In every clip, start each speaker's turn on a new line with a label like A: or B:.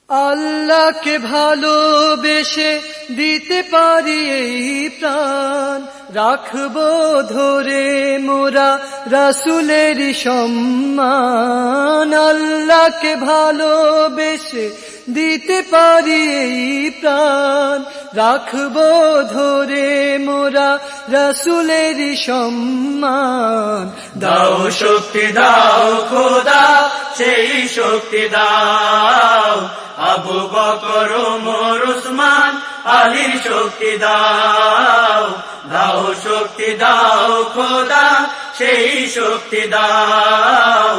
A: আল্লাহকে ভালোবেসে দিতে পারি এই প্রাণ, রাখবো ধরে মোরা রাসূলের সম্মান। আল্লাহকে ভালোবেসে দিতে পারি এই প্রাণ, রাখবো ধরে মোরা রাসূলের সম্মান।
B: দাও শক্তি দাও খোদা, সেই শক্তি দাও। আবু বকর ওমর উসমান আলীর শক্তি দাও। দাও শক্তি দাও খোদা, সেই শক্তি দাও।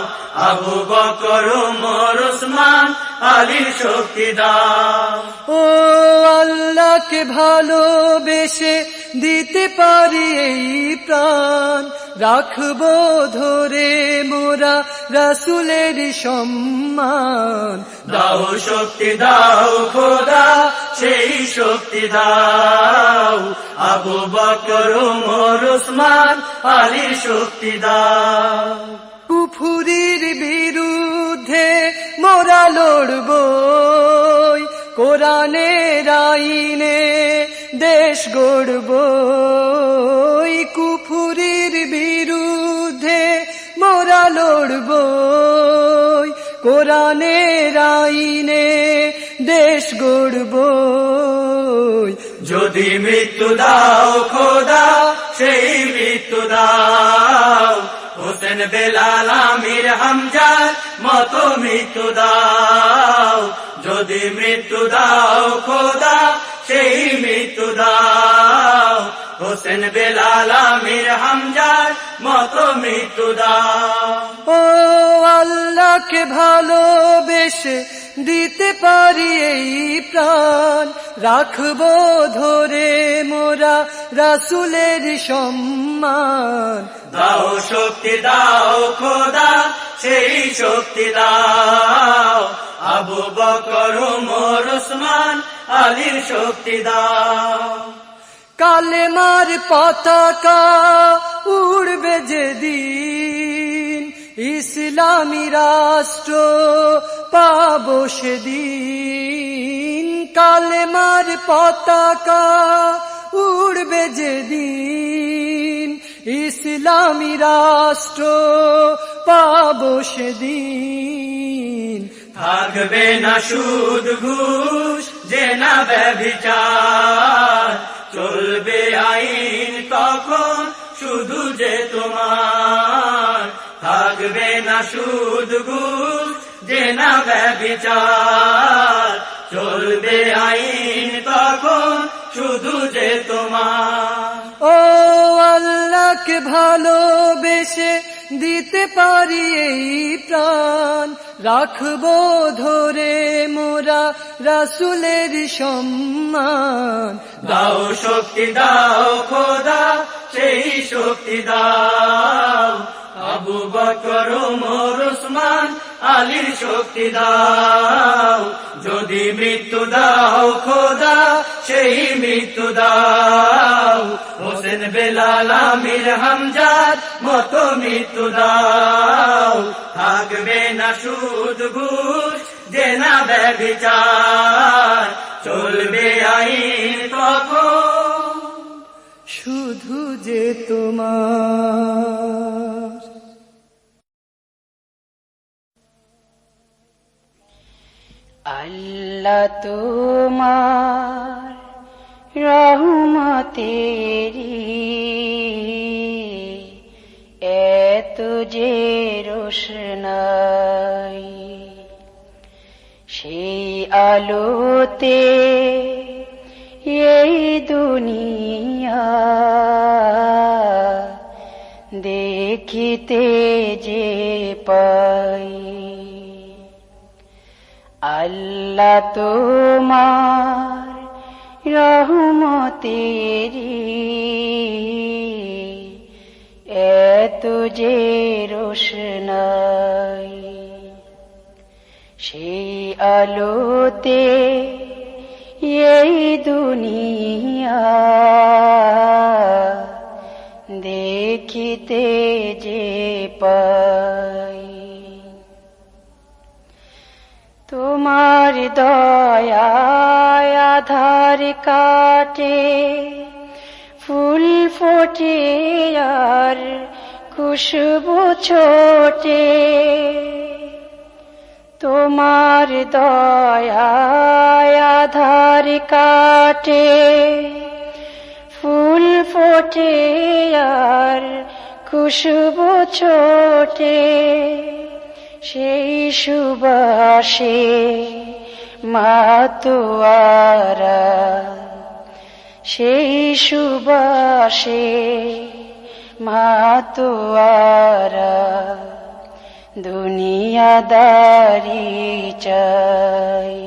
B: আবু বকর ওমর উসমান আলীর শক্তি দাও।
A: ও আল্লাহকে ভালোবেসে দিতে পারি এই প্রাণ, রাখবো ধরে মোরা রাসূলের সম্মান।
B: দাও শক্তি দাও খোদা, সেই শক্তি দাও। আবু বকর ওমর উসমান আলীর শক্তি দাও।
A: কুফুরির বিরুদ্ধে মোরা লড়বই, কোরআনের আইনে দেশ গড়বই। কুফুরির বিরুদ্ধে মোরা লড়বই, কোরআনের আইনে দেশ গড়বই।
B: যদি মৃত্যু দাও খোদা, সেই মৃত্যু দাও। হোসেন বেলাল আমির হামজার মতো মৃত্যু দাও। যদি মৃত্যু দাও খোদা, সেই মৃত্যু দাও। হোসেন বেলাল আমির হামজার মতো মৃত্যু দাও।
A: ও আল্লাহকে ভালোবেসে দিতে পারি এই প্রাণ, রাখবো ধরে মোরা রাসূলের সম্মান।
B: দাও শক্তি দাও খোদা, সেই শক্তি দাও। আবু বকর ওমর উসমান আলীর শক্তি দাও।
A: কালেমার পতাকা উড়বে যেদিন, ইসলামী রাষ্ট্র পাবো সেদিন। কালেমার পতাকা উড়বে যেদিন, ইসলামী রাষ্ট্র পাবো সেদিন।
B: থাকবে না সুদ ঘুষ, জেনা ব্যভিচার। চলবে আইন তখন শুধু যে তোমার। থাকবে না সুদ ঘুষ, জেনা ব্যভিচার। চলবে আইন তখন শুধু যে তোমার।
A: ও আল্লাহকে ভালোবেসে দিতে পারি এই প্রাণ, রাখবো ধরে মোরা রাসূলের সম্মান।
B: দাও শক্তি দাও খোদা, সেই শক্তি দাও। আবু বকর ওমর উসমান আলীর শক্তি দাও। যদি মৃত্যু দাও খোদা, সেই মৃত্যু দাও। হোসেন বেলাল আমির হামজার মতো মৃত্যু দাও। থাকবে না সুদ ঘুষ, জেনা ব্যভিচার। চলবে আইন তখন
A: শুধু যে তোমার।
C: আল্লাহ তোমার রহমতেরি এত যে রোশনাই, সেই আলোতে এই দুনিয়া দেখিতে যে পাই। আল্লাহ তোমার রহমতেরি এত যে রোশনাই, সেই আলোতে এই দুনিয়া দেখিতে যে পাই। তোমার তোমার দয়ায় আধার কাটে, ফুল ফোটে আর খুশবু ছোটে। তোমার দয়ায় আধার কাটে, ফুল ফোটে আর খুশবু ছোটে। সেই সুবাসে মাতোয়ারা, সেই সুবাসে মাতোয়ারা দুনিয়াদারি চাই।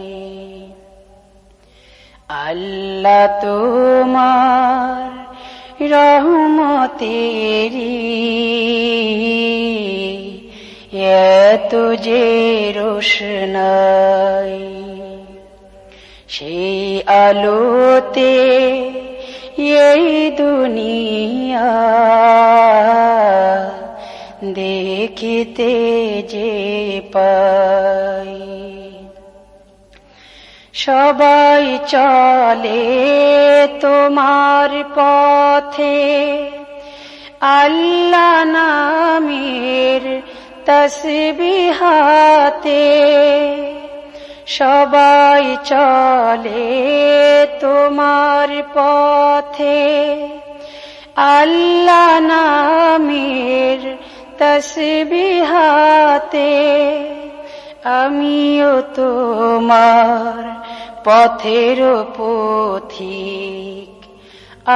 C: আল্লাহ তোমার রহমতেরি এত যে রোশনাই, সেই আলোতে এই দুনিয়া দেখিতে যে পাই। সবাই চলে তোমার পথে, আল্লাহ নামের তসবিহাতে। সবাই চলে তোমার পথে, আল্লাহ নামের তসবিহাতে। আমিও তোমার পথের পথিক,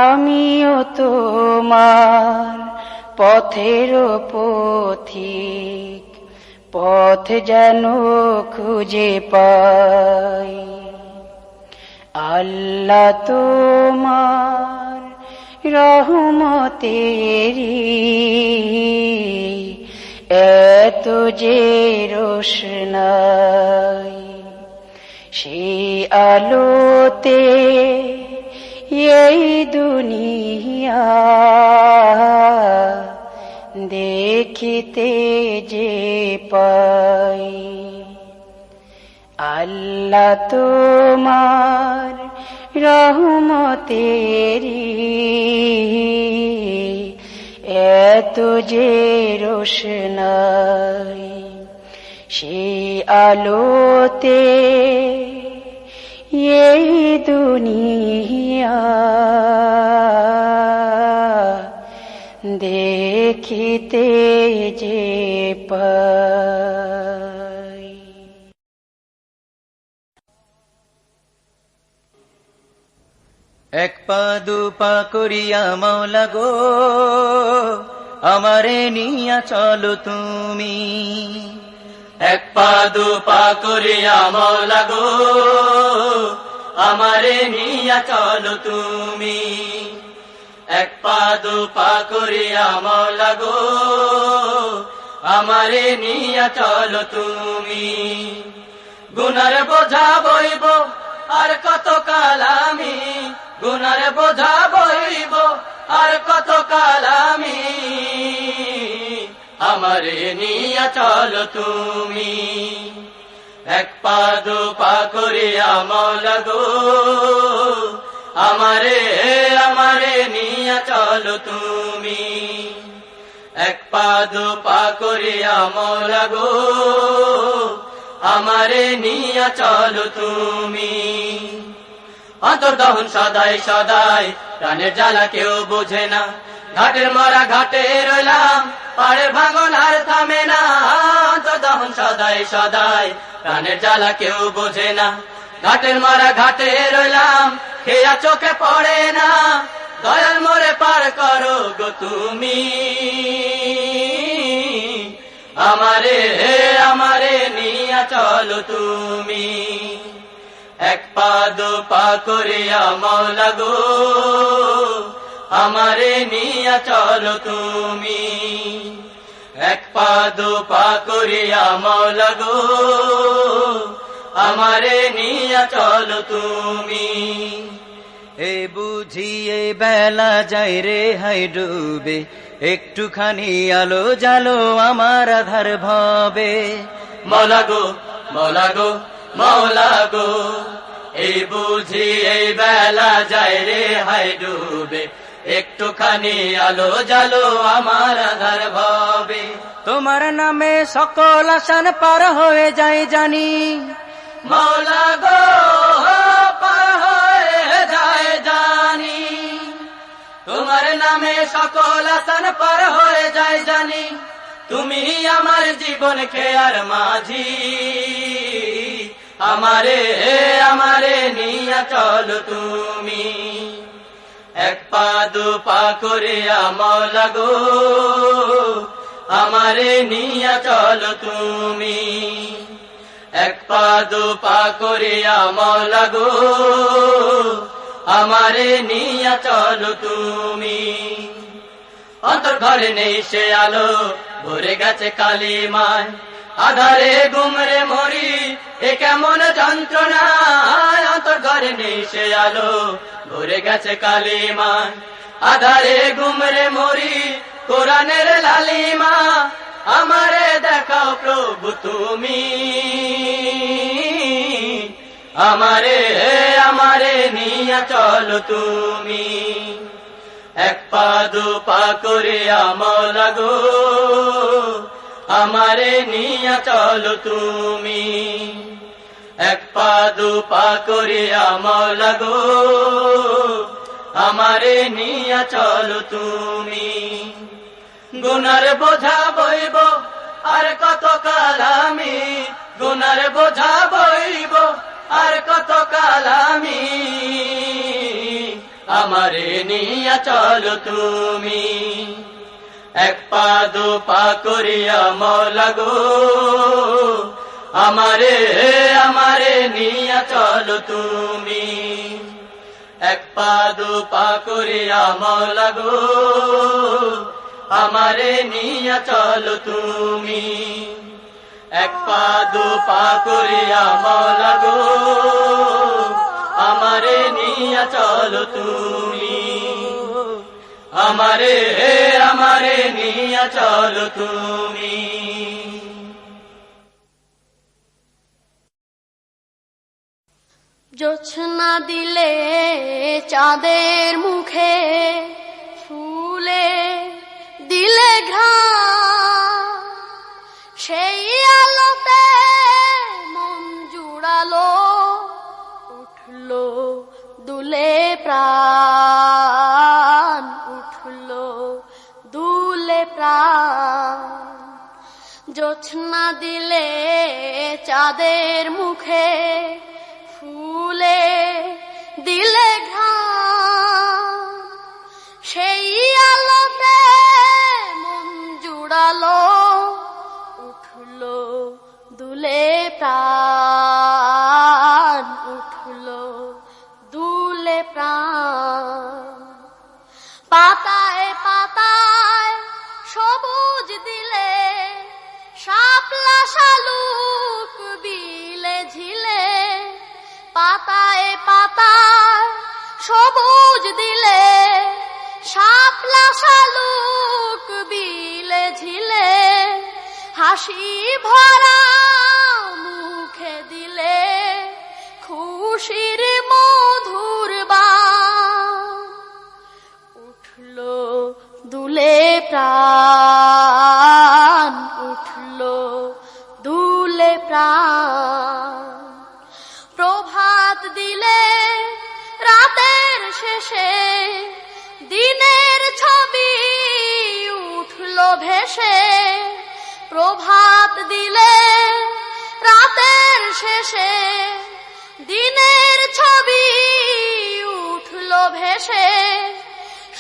C: আমিও তোমার পথের পথিক। পথ যেন খুঁজে পাই। আল্লাহ তোমার রহমতেরি এত যে রোশনাই, সেই আলোতে এই দুনিয়া দেখিতে যে পাই। আল্লাহ তোমার রহমতেরি এত যে রোশনাই, সেই আলোতে এই দুনিয়া দেখিতে যে পাই।
D: এক পা দু পা করিয়া মাওলা গো, আমারে নিয়া চলো তুমি।
B: এক পা দু পা করিয়া মাওলা গো, আমারে নিয়া চলো তুমি। এক পা দু পা করিয়া মাওলা গো, আমারে নিয়া চলো তুমি। গুনার বোঝা বইব আর কত কাল আমি, গুনার বোঝা বইব আর কত কাল আমি। আমারে নিয়া চলো তুমি। এক পা দু পা করিয়া মাওলা গো, আমারে আমারে নিয়া চলো তুমি। এক পা দু পা করিয়া মাওলা গো, আমারে নিয়া চলো তুমি। অন্তর্দহন সদাই সদাই, প্রাণের জ্বালা কেউ বোঝে না। ঘাটের মরা ঘাটে রইলাম, পাড়ের ভাঙন আর থামে না। অন্তর্দহন সদাই সদাই, প্রাণের জ্বালা কেউ বোঝে না। ঘাটের মরা ঘাটে রইলাম, খেয়া চোখে পড়ে না। দয়াল মোরে পার করো গো তুমি। আমারে আমারে নিয়া চলো তুমি। এক পা দু পা করিয়া মাওলা গো, আমারে নিয়া চলো তুমি। এক পা দু পা করিয়া মাওলা গো, আমারে নিয়া চলো তুমি।
D: এ বুঝিয়ে বেলা যাই রে হাই ডুবে, একটুখানি আলো জালো আমার আধার ভাবে।
B: মাওলা গো মাওলা গো, মাওলা গো এই বুঝি এই বেলা যায় রে হায় ডুবে একটুখানি আলো জালো আমার আধার ভাবে
A: তোমার নামে সকল আসান পার হয়ে যায় জানি
B: মাওলা গো পার হয়ে যায় জানি তোমার নামে সকল আসান পার হয়ে যায় জানি তুমি আমার জীবন খেয়ার মাঝি আমারে আমারে নিয়া চলো তুমি এক পা দু পা করিয়া মাওলা গো আমারে নিয়া চলো তুমি এক পা দু পা করিয়া মাওলা গো আমারে নিয়া চলো তুমি অন্তর ঘরে নেই সে আলো ভরে গেছে কালিমায় আধারে গুমরে মরি এ কেমন যন্ত্রণা অন্তর ঘরে নেই সে আলো ভরে গেছে কালিমায় আধারে গুমরে মরি কোরআনের লালিমা আমারে দেখাও প্রভু তুমি আমারে আমারে নিয়া চলো তুমি এক পা দু পা করিয়া মাওলা গো আমারে নিয়া চলো তুমি এক পা দু পা করিয়া মাওলা গো আমারে নিয়া চলো তুমি গুনার বোঝা বইব আর কত কাল আমি গুনার বোঝা বইব আর কত কাল আমি আমারে নিয়া চলো তুমি এক পা দু পা করিয়া মাওলা গো আমারে আমারে নিয়া চলো তুমি এক পা দু পা করিয়া মাওলা গো আমারে নিয়া চলো তুমি এক পা দু পা করিয়া মাওলা গো আমারে নিয়া চলো তুমি আমারে আমারে নিয়া চলো তুমি
E: জোছনা দিলে চাঁদের মুখে ফুলে দিলে ঘ্রাণ সেই আলোতে মন জুড়ালো উঠলো দুলে প্রাণ উঠলো দুলে প্রাণ জোছনা দিলে চাঁদের মুখে ফুলে দিলে ঘ্রাণ সেই আলোতে মন জুড়ালো উঠলো দুলে প্রাণ উঠলো দুলে প্রাণ পাতায় পাতায় সবুজ দিলে শাপলা শালুক বিলে ঝিলে পাতায় পাতায় সবুজ দিলে শাপলা শালুক বিলে ঝিলে হাসি ভরা মুখে দিলে খুশির মধুর বাণ উঠলো দুলে প্রাণ উঠলো দুলে প্রাণ প্রভাত দিলে রাতের শেষে দিনের ছবি উঠলো ভেসে প্রভাত দিলে রাতের শেষে দিনের ছবি উঠলো ভেসে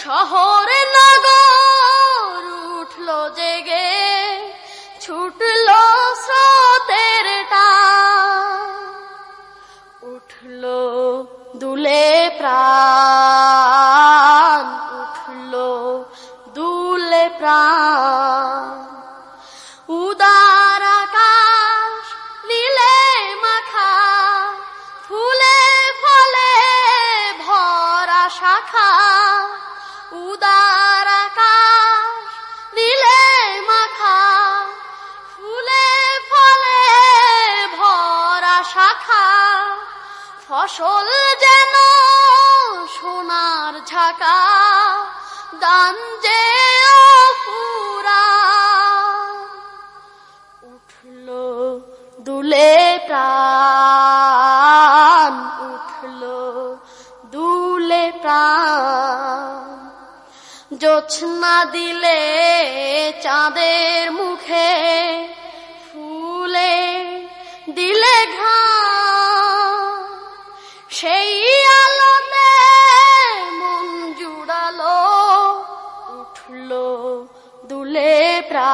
E: শহর নগর উঠলো জেগে ছুটলো স্রোতের টান উঠলো দুলে প্রাণ উঠলো দুলে প্রাণ উদার আকাশ নীলে মাখা ফুলে ফলে ভরা শাখা উদার আকাশ নীলে মাখা ফুলে ফলে ভরা শাখা ফসল যেন সোনার ঝাঁকা, দান যে পুরা উঠল দুলে প্রাণ, উঠল দুলে প্রাণ। জোছনা দিলে চাঁদের মুখে, ফুলে দিলে ঘাম, সেই আলোতে মন জুড়ালো, উঠল দুলে প্রাণ,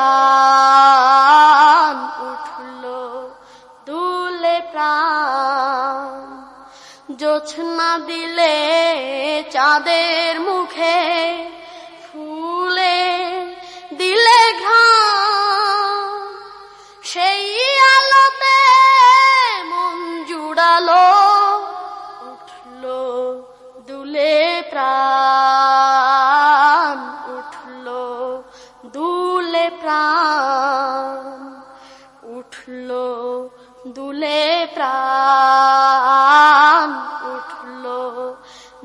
E: উঠল দুলে প্রাণ। জোছনা দিলে চাঁদের মুখে, ফুলে দিলে ঘাম, সেই আলোতে মন জুড়ালো, উঠল দুলে প্রাণ, উঠল দুলে প্রাণ, উঠল দুলে প্রাণ, উঠল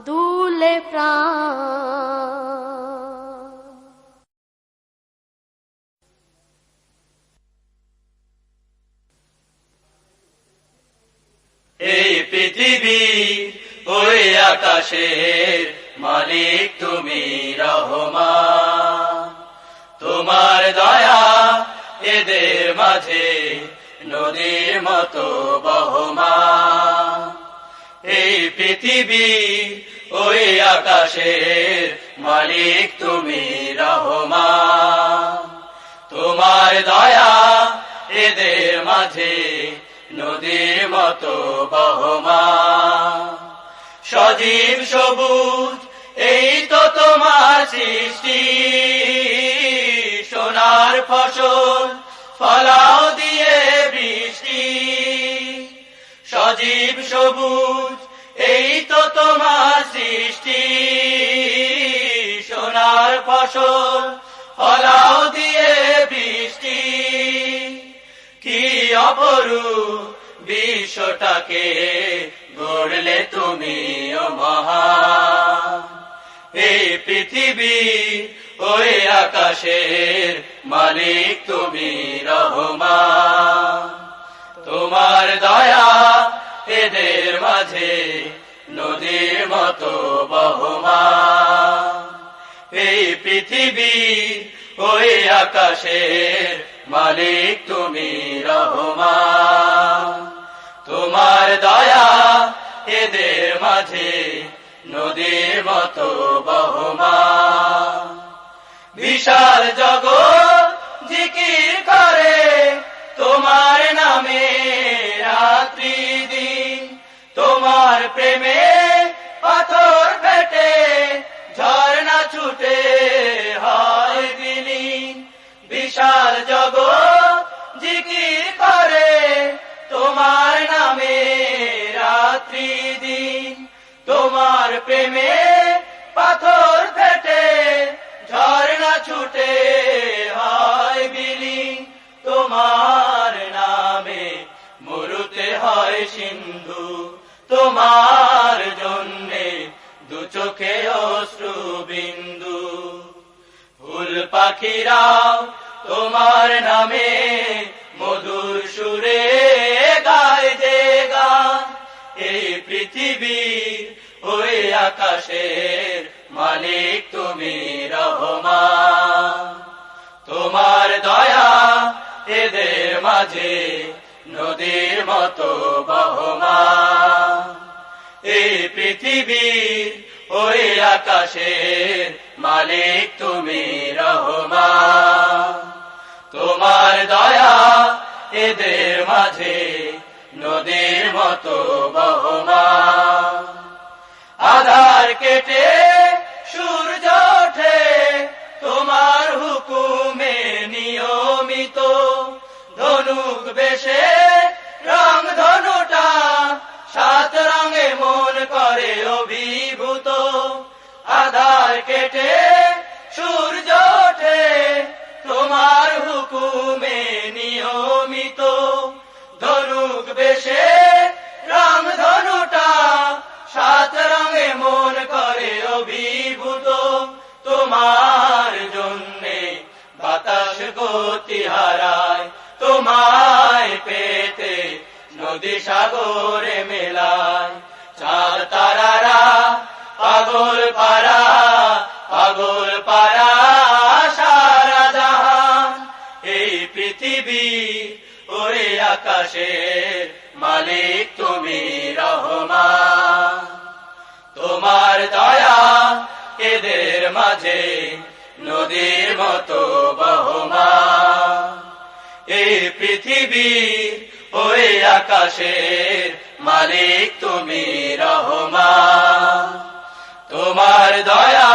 E: দুলে প্রাণ।
B: এই পৃথিবী ওই আকাশের মালিক তুমি রহমান, তোমার দয়া এদের মাঝে নদীর মতো বহমান। এই পৃথিবী ওই আকাশের মালিক তুমি রহমান, তোমার দয়া এদের মাঝে নদীর মতো বহমান। সজীব সবুজ এই তো তোমার সৃষ্টি, সোনার ফসল ফলাও দিয়ে বৃষ্টি। সজীব সবুজ এই তো তোমার সৃষ্টি, সোনার ফসল ফলাও দিয়ে বৃষ্টি। কি অপরূপ বিশ্বটাকে গড়লে তুমি ও মহান। এই পৃথিবী ওই আকাশের মালিক তুমি রহমান, তোমার দয়া এদের মাঝে নদীর মতো বহমান। এই পৃথিবী ওই আকাশের মালিক তুমি রহমান, তোমার দয়া এদের মাঝে নদীর মতো বহমান। বিশাল জগৎ জিকির করে তোমার নামে রাত্রি দিন, তোমার প্রেমে পাথর ফেটে ঝর্ণা ছুটে হয় বিলীন। বিশাল জগৎ জিকির করে তোমার নামে রাত্রি দিন, তোমার প্রেমে পাথর ফেটে ঝর্ণা ছুটে হয় বিলীন। তোমার নামে মরুতে হয় সিন্ধু, তোমার জন্যে দু চোখে অশ্রু বিন্দু। ফুল পাখিরাও তোমার নামে মধুর সুরে গায় যে গান। এই পৃথিবী ওই আকাশের মালিক তুমি রহমান, তোমার দয়া এদের মাঝে নদীর মতো বহমান। এই পৃথিবীর ওই আকাশের মালিক তুমি রহমান, তোমার দয়া এদের মাঝে নদীর মতো বহমান। আধার কেটে সূর্য ওঠে তোমার হুকুমে নিয়মিত, ধনুক বেশে রং ধনুটা সাত রঙে মন করে অভিভূত। আধার কেটে সূর্য ওঠে তোমার হুকুমে নিয়মিত, ধনুক বেশে রং ধনুটা সাত রঙে মন করে অভিভূত, তোমার জন্যে বাতাস গতি হারায়, তোমায় পেতে নদী সাগরে মেলায়। চাঁদ তারারা পাগল পারা, পাগল পারা সারা জাহান, এই পৃথিবী ওই আকাশের মালিক তুমি রহমান। তোমার দয়া এদের মাঝে নদীর মতো বহমান, এই পৃথিবীর ওই আকাশের মালিক তুমি রহমান। তোমার দয়া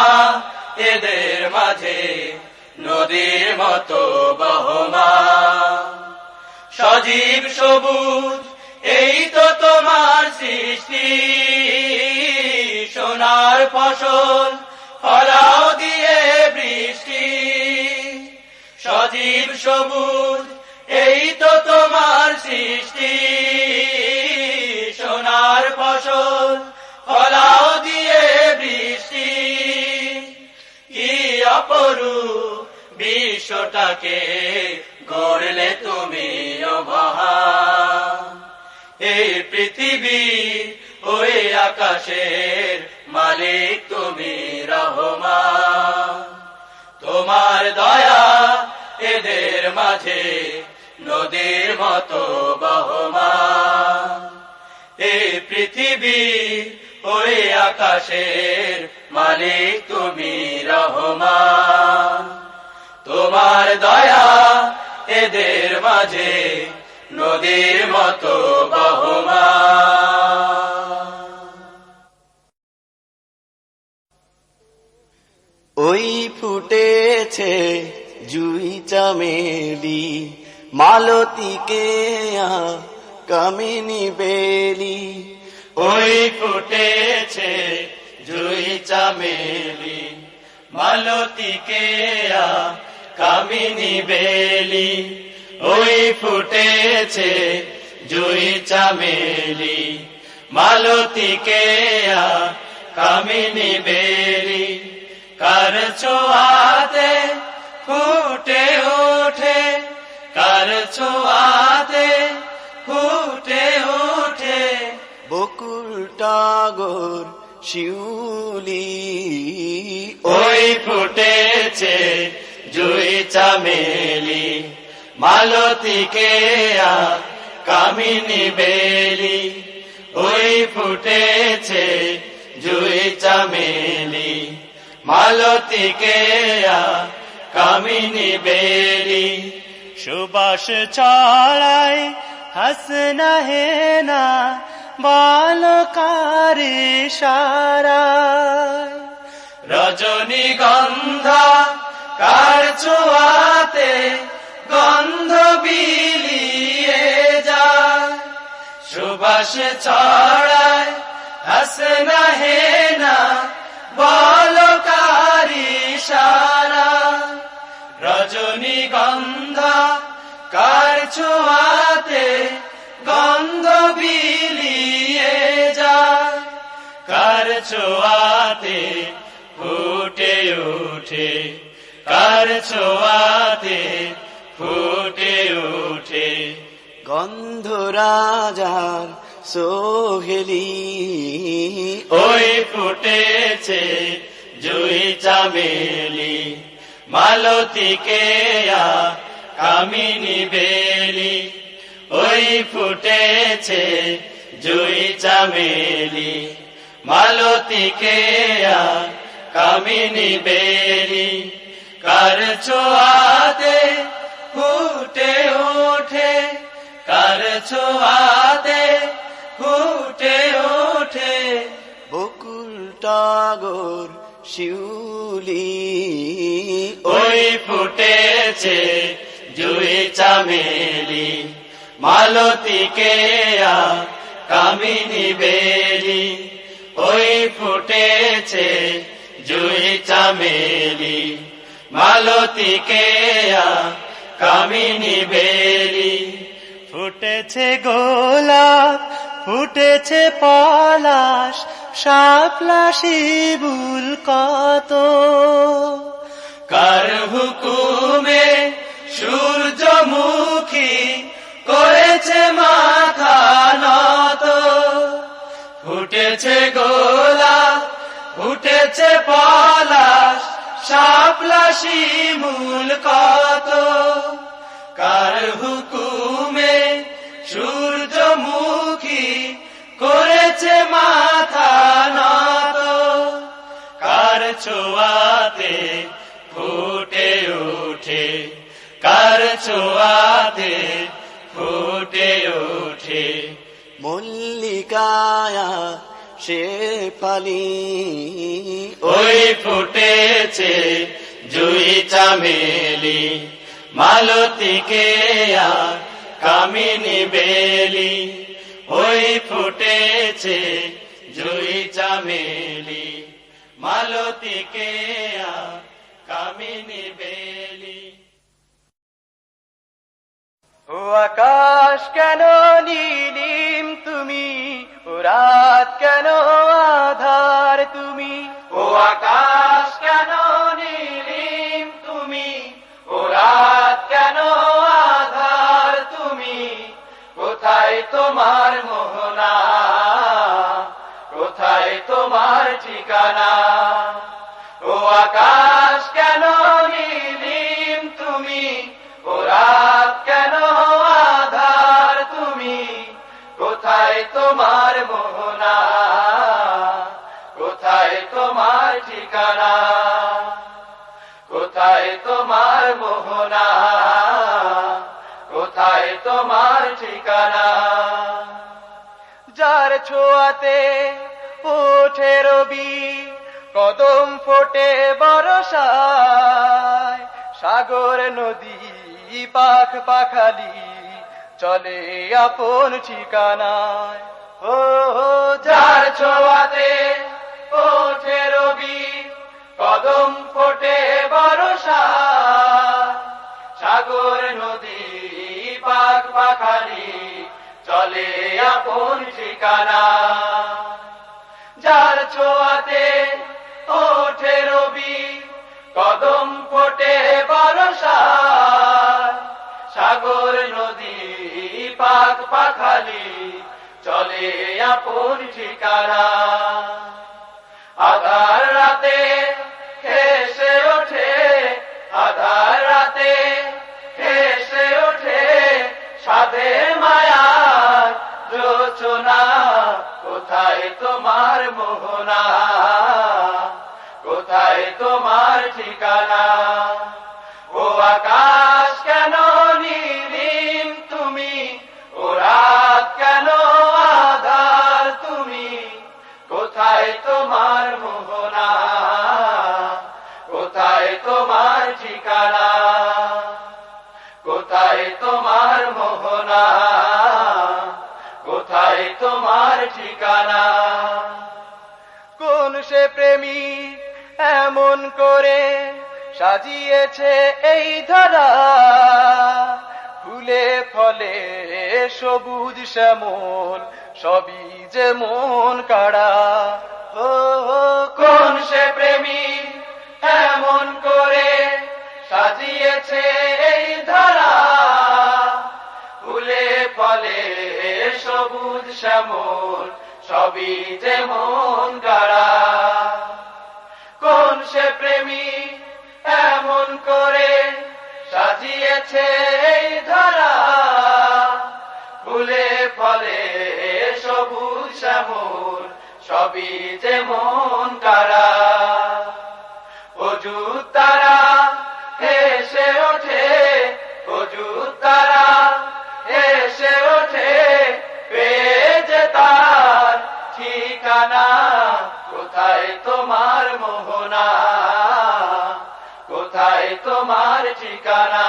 B: এদের মাঝে নদীর মতো বহমান। সজীব সবুজ এই তো তোমার সৃষ্টি, সোনার ফসল ফলাও দিয়ে বৃষ্টি। সজীব সবুজ এই তো তোমার সৃষ্টি, সোনার ফসল ফলাও দিয়ে বৃষ্টি। কি অপরূপ বিশ্বটাকে গড়লে তুমি ও মহান, এই পৃথিবী ওই আকাশের মালিক তুমি রহমান। তোমার দয়া এদের মাঝে নদীর মতো বহমান, এই পৃথিবী ওই আকাশের মালিক তুমি রহমান। তোমার দয়া এদের মাঝে নদীর মতো বহমান।
F: ওই ফুটেছে জুই চামেলি, মালতীকে কামিনী বেলি।
B: ওই ফুটেছে জুই চামেলি, মালতীকে কামিনী বেলি। ওই ফুটেছে জুই চামেলি, মালতীকে কামিনী বেলি। কার ছোঁয়াতে ফুটে ওঠে, কার ছোঁয়াতে ফুটে ওঠে
F: বকুল টাগর শিউলি।
B: ওই ফুটেছে জুই চামেলি, মালতীকে কামিনী বেলি। ওই ফুটেছে জুই চামেলি, মালতীকে কামিনী বেলি। সুবাস ছড়ায় হাসনা হেনা বালকার ইশারায়, রজনীগন্ধা কার ছোঁয়াতে গন্ধ বিলিয়ে যায়। সুবাস ছড়ায় হাসনা হেনা বালকার ইশারায়, রজনীগন্ধা কার ছোঁয়াতে গন্ধ বিলিয়ে যায়। কার ছোঁয়াতে ফুটে ওঠে, কার ছোঁয়াতে ফুটে ওঠে
F: গন্ধ রাজার সোহেলি।
B: ওই ফুটেছে জুই চামেলি, মালতীকে কামিনী বেলি। ওই ফুটেছে জুই চামেলি, মালতীকে কামিনী বেলি। কার ছোঁয়াতে ফুটে ওঠে, কার ছোঁয়াতে ফুটে ওঠে
F: বকুল টাগর শিউলি।
B: ওই ফুটেছে জুই চামেলি, মালতীকে কামিনী বেলি। ওই ফুটেছে জুই চামেলি, মালতীকে কামিনী বেলি। ফুটেছে গোলাপ
A: ফুটেছে পলাশ শাপলা শিবুল কত।
B: কার হুকুমে সূর্যমুখী করেছে মাথা নত, ফুটেছে গোলাপ ফুটেছে পলাশ শাপলা শিমুল কত। কার হুকুমে সূর্যমুখী করেছে মাথা নত, কার ছোঁয়াতে ফুটে ওঠে, কার ছোঁয়াতে ফুটে ওঠে।
F: মল্লিকায়া শেফালি
B: ওই ফুটেছে জুই চামেলি, মালতীকে আর কামিনী বেলি। ওই ফুটেছে জুই চামেলি, মালতীকে আর কামিনী বেলি।
A: ও আকাশ কেন নীলিম তুমি, ও রাত কেন আধার তুমি।
B: ও আকাশ কেন নীলিম তুমি, ও রাত কেন আধার তুমি। কোথায় তোমার মোহনা, কোথায় তোমার ঠিকানা। ও আকাশ কেন নীলিম তুমি, ও রাত কেন আধার তুমি। কোথায় তোমার মোহনা, কোথায় তোমার ঠিকানা। কোথায় তোমার মোহনা, কোথায় তোমার ঠিকানা।
A: যার ছোঁয়াতে ওঠে রবি, কদম ফোটে বরষায়। সাগর নদী পাখ পাখালি চলে আপন ঠিকানায়। ও
B: যার ছোঁয়াতে ওঠে রবি, কদম ফোটে বরষায়। সাগর নদী পাখ পাখালি চলে আপন ঠিকানা। যার ছোঁয়াতে ওঠে রবি, কদম ফোটে বরষায়। সাগর নদী পাখ পাখালি চলে আপন ঠিকানা। আধার রাতে হেসে ওঠে, আধার রাতে হেসে ওঠে সাধের মায়ার রচনা। কোথায় তোমার মোহনা, কোথায় তোমার ঠিকানা। ও আকাশ কেন নীলিম তুমি, ও রাত কেন আধার তুমি। কোথায় তোমার মোহনা, কোথায় তোমার ঠিকানা। কোথায় তোমার মোহনা, কোথায় তোমার ঠিকানা।
A: কোন সে প্রেমিক এমন করে সাজিয়েছে এই ধরা, ফুলে ফলে সবুজ শ্যামল সবই যে মন কাড়া। ও
B: কোন সে প্রেমিক এমন করে সাজিয়েছে এই ধরা, ফুলে ফলে সবুজ শ্যামল সবই যে মন কাড়া। কোন সে প্রেমিক এমন করে সাজিয়েছে এই ধরা, ফুলে ফলে সবুজ শ্যামল সবই যে মন কাড়া। অজু তারা হেসে ওঠে, অজু তারা হেসে ওঠে পেয়ে যে তার ঠিকানা। কোথায় তোমার মোহনা, কোথায় তোমার ঠিকানা।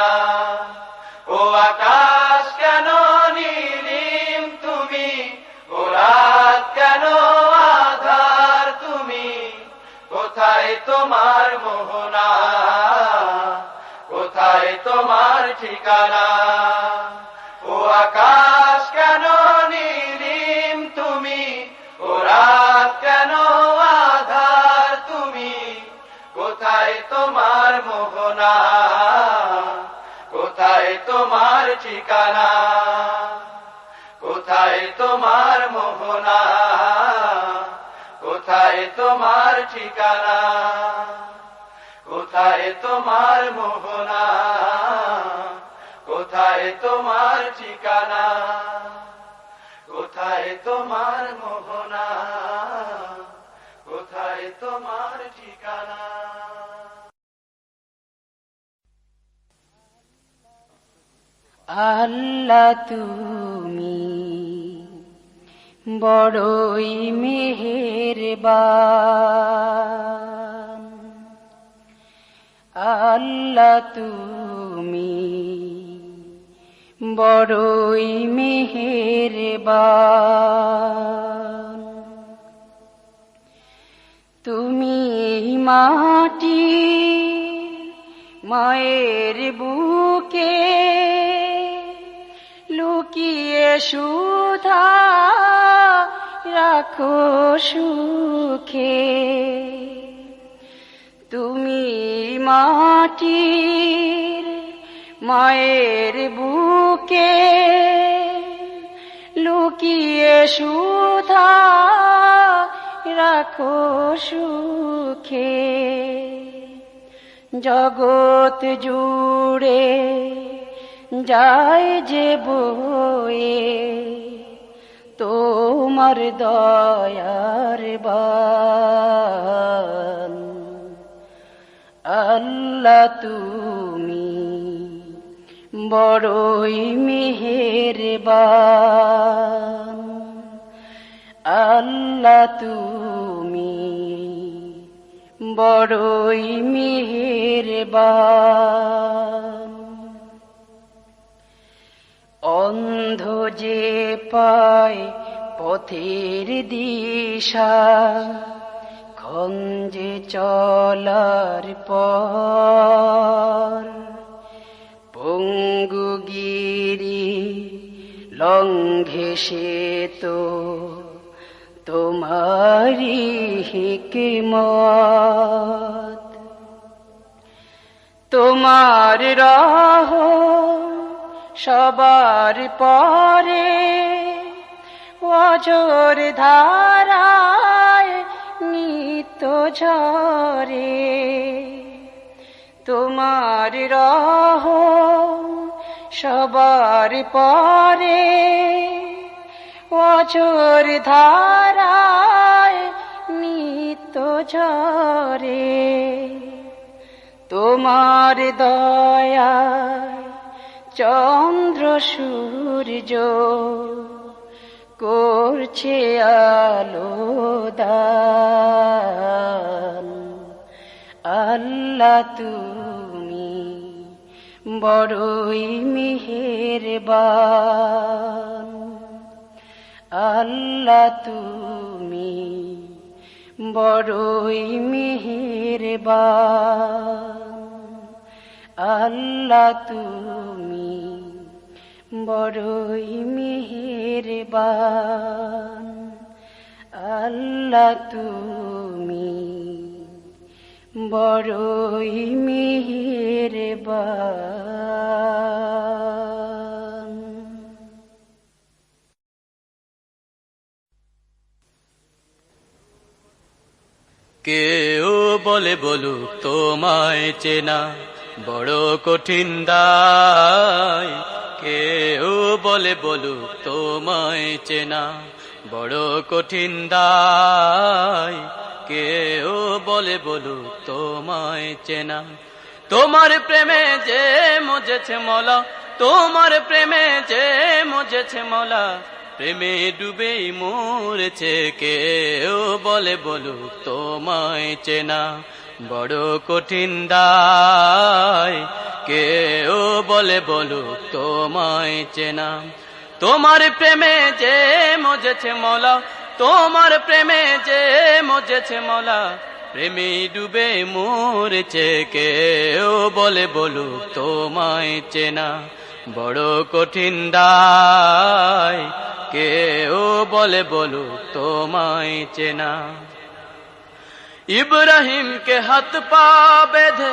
B: ও আকাশ কেন নীলিম তুমি, ও রাত কেন আধার তুমি। কোথায় তোমার মোহনা, কোথায় তোমার ঠিকানা। ও আকাশ কেন নীলিম ঠিকানা, কোথায় তোমার মোহনা, কোথায় তোমার ঠিকানা, কোথায় তোমার মোহনা, কোথায় তোমার ঠিকানা, কোথায় তোমার মোহনা, কোথায় তোমার ঠিকানা।
C: আল্লাহ তুমি বড়ই মেহেরবান, আল্লাহ তুমি বড়ই মেহেরবান। তুমি মাটি মায়ের বুকে লুকিয়ে সুধা রাখো সুখে, তুমি মাটির মায়ের বুকে লুকিয়ে সুধা রাখো সুখে, জগৎ জুড়ে যায় যে বয়ে তোমার দয়ার বান। আল্লাহ তুমি বড়ই মেহেরবান, আল্লাহ তুমি বড়ই মেহেরবান। অন্ধ যে পায় পথের দিশা, খঞ্জে চলার পর, পঙ্গু গিরি লঙ্ঘে সে তো তোমারি হিকমত। তোমার রহম সবার পরে অঝোর ধারায় নিত্য ঝরে, তোমার রহম সবার পরে অঝোর ধারায় নিত্য ঝরে, তোমার দয়ায় চন্দ্র সূর্য করছে আলো দান। আল্লাহ তুমি বড়ই মেহেরবান, আল্লাহ তুমি বড়ই মেহেরবান, আল্লাহ তুমি বড়ই মেহেরবান, আল্লাহ তুমি বড়ই মেহেরবান।
B: কেউ বলে বলুক তোমায় চেনা বড় কঠিন দায়, কেউ বলে বলুক তোমায় চেনা বড় কঠিন দায়, কেউ বলে বলুক তোমায় চেনা। তোমার প্রেমে যে মজেছে মলা, তোমার প্রেমে যে মজেছে মলা, প্রেমে ডুবেই মরেছে। কেউ বলে বলুক তোমায় চেনা বড় কঠিন দায়, কেউ বলে বলুক তোমায় চেনা। তোমার প্রেমে যে মজেছে মলা, তোমার প্রেমে যে মজেছে মলা, প্রেমে ডুবে মরেছে। কেউ বলে বলুক তোমায় চেনা বড় কঠিন দায়, কেউ বলে বলুক তোমায় চেনা। ইব্রাহিমকে হাত পা বেঁধে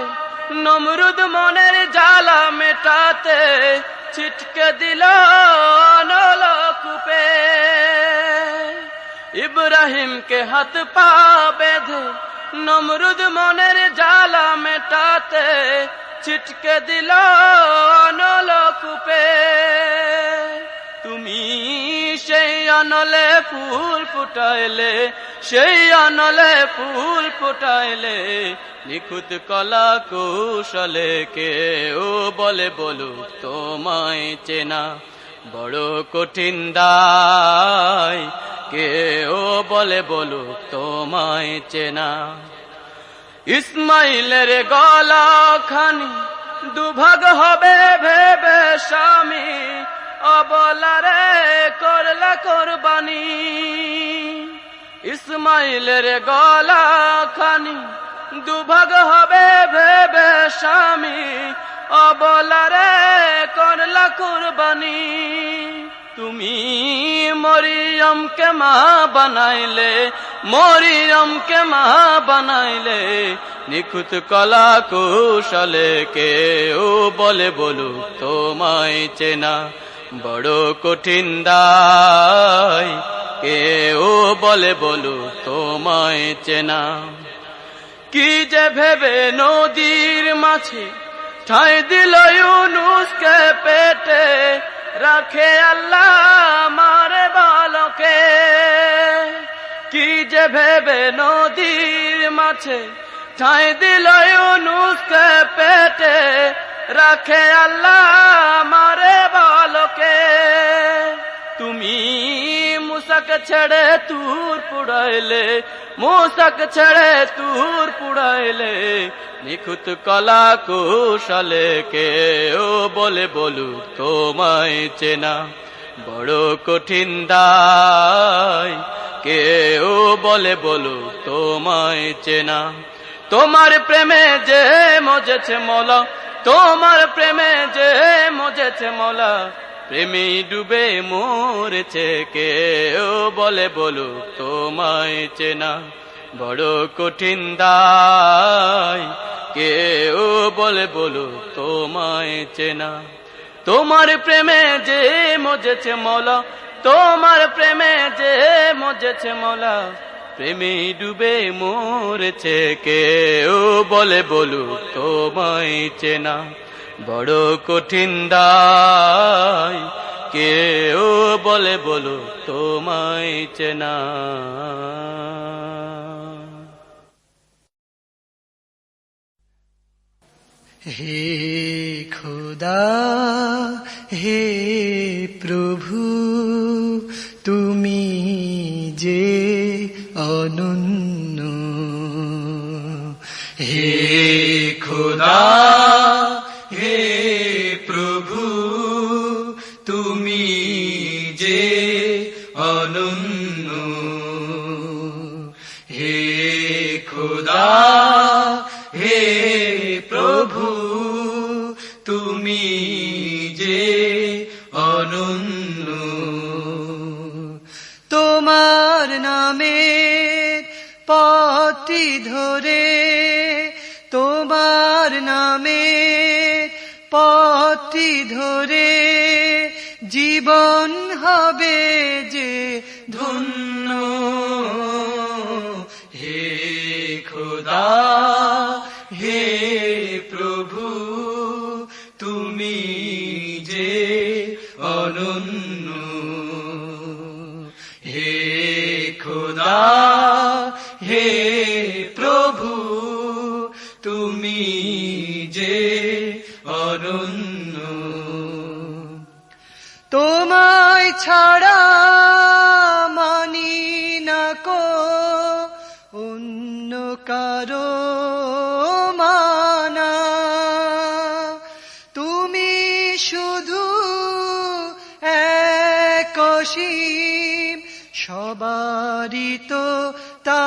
B: নমরুদ মনের জ্বালা মেটাতে ছিটকে দিল নলকূপে। ইব্রাহিমকে হাত পা বেঁধে নমরুদ মনের জ্বালা মেটাতে ছিটকে দিল নলকূপে। তুমি সেই অনলে ফুল ফুটাইলে, সেই অনলে ফুল ফুটাইলে, নিখুঁত কলা কৌশলে কেউ বলে বলুক তোমায় চেনা বড় কঠিন দায়, কেউ বলে বলুক তোমায় চেনা। ইসমাইলের গলা খানি দুভাগ হবে ভেবে স্বামী অবলারে করলা কোরবানি। ইসমাইলের গলা খানি দুভাগ হবে ভেবে স্বামী অবলারে করলা কোরবানি। তুমি মরিয়মকে মা বানাইলে, মরিয়মকে মা বানাইলে, নিখুঁত কলা কৌশলে কেউ বলে বলুক তোমায় চেনা বড় কঠিন দায়, কেউ বলে বলুক তোমায় চেনা। কি যে ভেবে নদীর মাঝে ঠাঁই দিল ইউনুসকে পেটে, রাখে আল্লাহ মারে বালকে। কি যে ভেবে নদীর মাঝে ঠাঁই দিল ইউনুসকে পেটে, রাখে আল্লাহ মারে বালকে। তুমি মুসাকে ছেড়ে তুর পুড়াইলে, মুসাকে ছেড়ে তুর পুড়াইলে, নিখুঁত কলা কৌশলে কেউ বলে বলুক তোমায় চেনা বড় কঠিন দায়, কেউ বলে বলুক তোমায় চেনা। তোমার প্রেমে যে মজেছে মলা, তোমার প্রেমে যে মজেছে মলা, প্রেমে ডুবে মরেছে কেউ বলে বলুক তোমায় চেনা বড় কঠিন দায়, কেউ বলে বলুক তোমায় চেনা। তোমার প্রেমে যে মজেছে মলা, তোমার প্রেমে যে মজেছে মলা, প্রেমে ডুবে মরেছে কেউ বলে বলুক তোমায় চেনা বড় কঠিন দায়, কেউ বলে বলুক তোমায় চেনা।
A: হে খোদা, হে প্রভু, তুমি যে অনন্য। হে খোদা, হে প্রভু, তুমি যে অনন্য। হে খোদা, হে প্রভু, তুমি যে অনন্য। তোমার নামের পথটি ধরে, তোমার নামের পথটি ধরে জীবন হবে যে ধন্য। হে খোদা, হে প্রভু, তুমি যে অনন্য। হে খোদা, হে প্রভু, তুমি যে অনন্য। তোমায় ছাড়া মানি না কো অন্য কারো মানা। তুমি শুধু এক অসীম, সবারই তো তা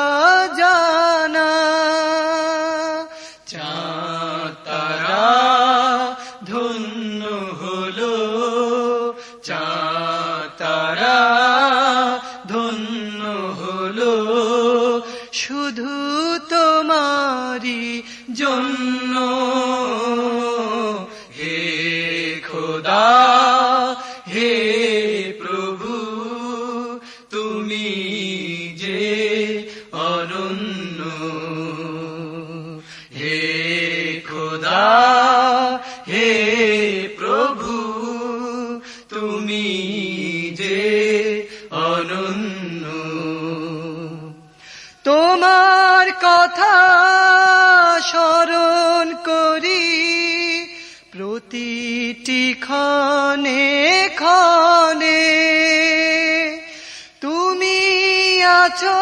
A: জানা। চাঁদ তারা ধন্য হলো, চাঁদ তারা ধন্য হলো, শুধু তোমারই জন্য। হে খোদা,
D: যে অনন্য হে খোদা হে প্রভু তুমি যে অনন্য
A: তোমার কথা স্মরণ করি প্রতিটি ক্ষণে ক্ষণে তুমি আছো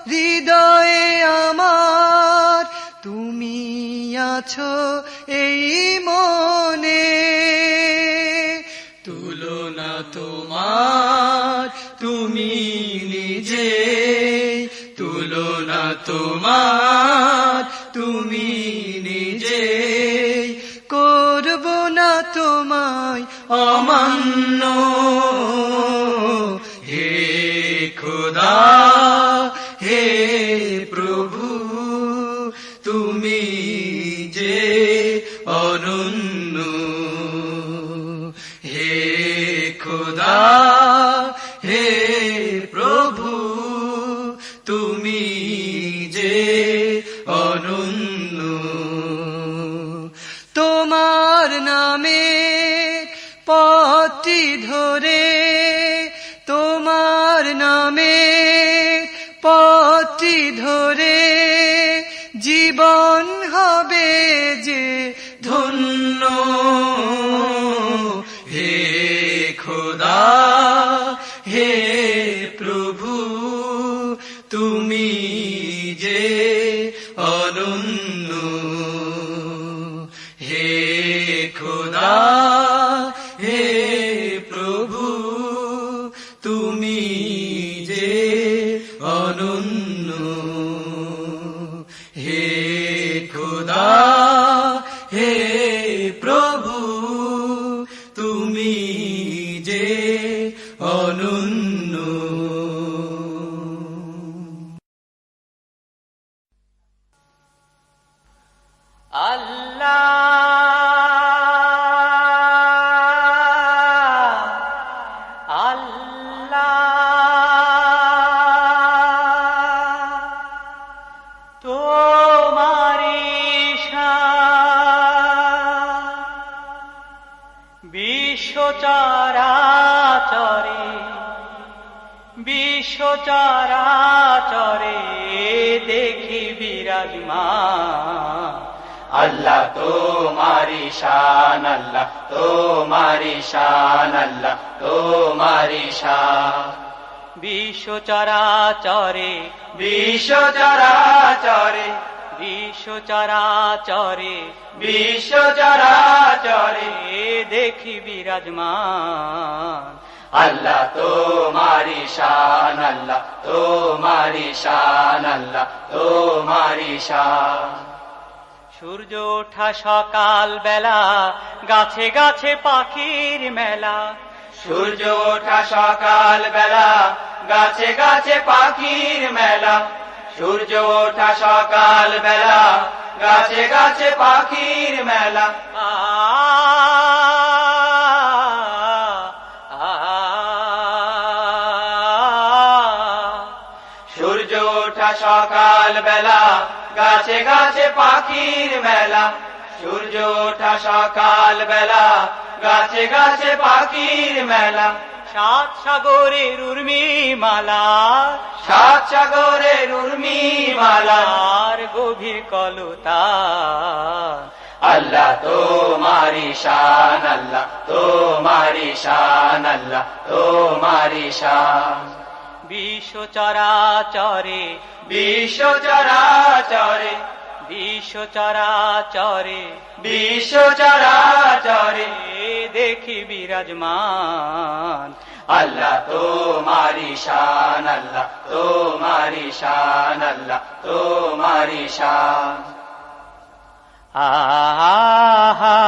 A: হৃদয়ে আমার তুমি আছো এই মনে
D: তুলনা তোমার তুমি নিজে তুলনা তোমার তুমি নিজে
A: করব না তোমায়
D: অমান্য হে খোদা হে প্রভু তুমি যে অনন্য হে খোদা হে প্রভু তুমি যে অনন্য
A: তোমার নামে পথটি ধরে তোমার নামে পথটি ধরে জীবন হবে যে
D: ধন্য হে খোদা হে প্রভু তুমি যে অনন্য হে খোদা হে প্রভু তুমি যে অনন্য হে খোদা হে প্রভু তুমি যে অনন্য
B: বিশ্বচরাচরে দেখি বিরাজমান আল্লাহ তোমারি শান আল্লাহ তোমারি শান আল্লাহ তোমারি শান বিশ্বচরাচরে বিশ্বচরাচরে বিশ্বচরাচরে বিশ্বচরাচরে দেখি বিরাজমান আল্লাহ তোমারি শান আল্লাহ তোমারি শান আল্লাহ তোমারি শান সূর্য ওঠা সকাল বেলা গাছে গাছে পাখির মেলা সূর্য ওঠা সকাল বেলা গাছে গাছে পাখির মেলা সূর্য ওঠা সকাল বেলা গাছে গাছে পাখির মেলা সূর্য ওঠা সকাল বেলা গাছে গাছে পাখির মেলা সূর্য ওঠা সকাল বেলা গাছে গাছে পাখির মেলা সাত সাগরের উর্মি মালা সাত সাগরের উর্মি মালার গভীর কলতা আল্লাহ তোমারি শান আল্লাহ তোমারি শান আল্লাহ তোমারি শান বিশ্বচরাচরে বিশ্বচরাচরে বিশ্বচরাচরে বিশ্বচরাচরে দেখি বিরাজমান আল্লাহ তোমারি শান আল্লাহ তোমারি শান আল্লাহ তোমারি শান আহা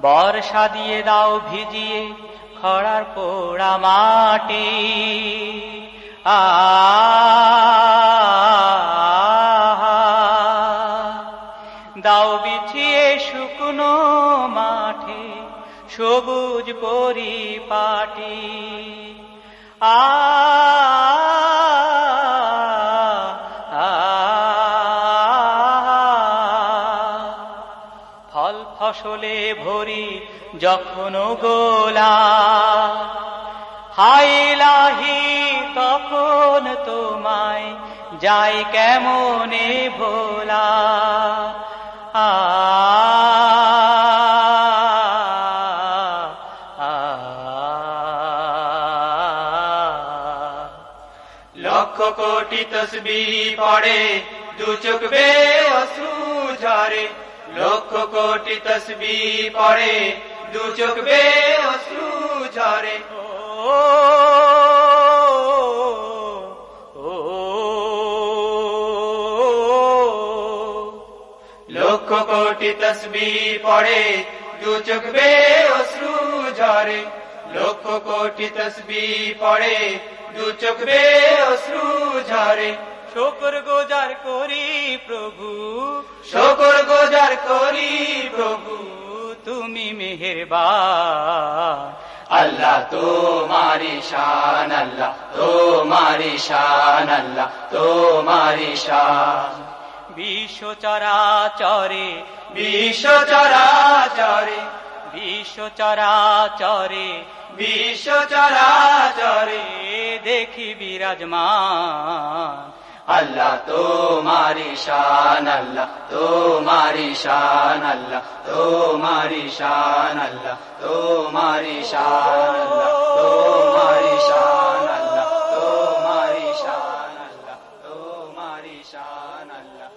B: বর্ষা দিয়ে দাও ভিজিয়ে খরার পোড়া মাটি দাও বিছিয়ে শুকনো মাঠে সবুজ পরিপাটি
G: ফসলে ভরি যখন গোলা, হাইলাহি তখন তোমায় যাই কেমনে ভোলা।
B: লক্ষ কোটি তসবিহ পড়ে দু চোখ বেয়ে অশ্রু ঝরে, লক্ষ কোটি তসবিহ পড়ে দু চোখ বেয়ে অশ্রু ঝরে। লক্ষ কোটি তসবিহ পড়ে দু চোখ বেয়ে অশ্রু ঝরে, লক্ষ কোটি তসবিহ পড়ে দু চোখ বেয়ে অশ্রু ঝরে।
G: শুকর গুজার করি প্রভু,
B: শুকর গুজার করি প্রভু,
G: তুমি মেহেরবান।
B: আল্লাহ তোমারি শান, আল্লাহ তোমারি শান, আল্লাহ তোমারি শান।
G: বিশ্ব চরাচরে,
B: বিশ্ব চরাচরে,
G: বিশ্ব চরাচরে,
B: বিশ্ব চরাচরে
G: দেখি বিরাজমান।
B: আল্লাহ তোমারি শান, আল্লাহ তোমারি শান, আল্লাহ তোমারি শান, আল্লাহ তোমারি শান, আল্লাহ তোমারি শান, আল্লাহ তোমারি শান, আল্লাহ তোমারি শান, আল্লাহ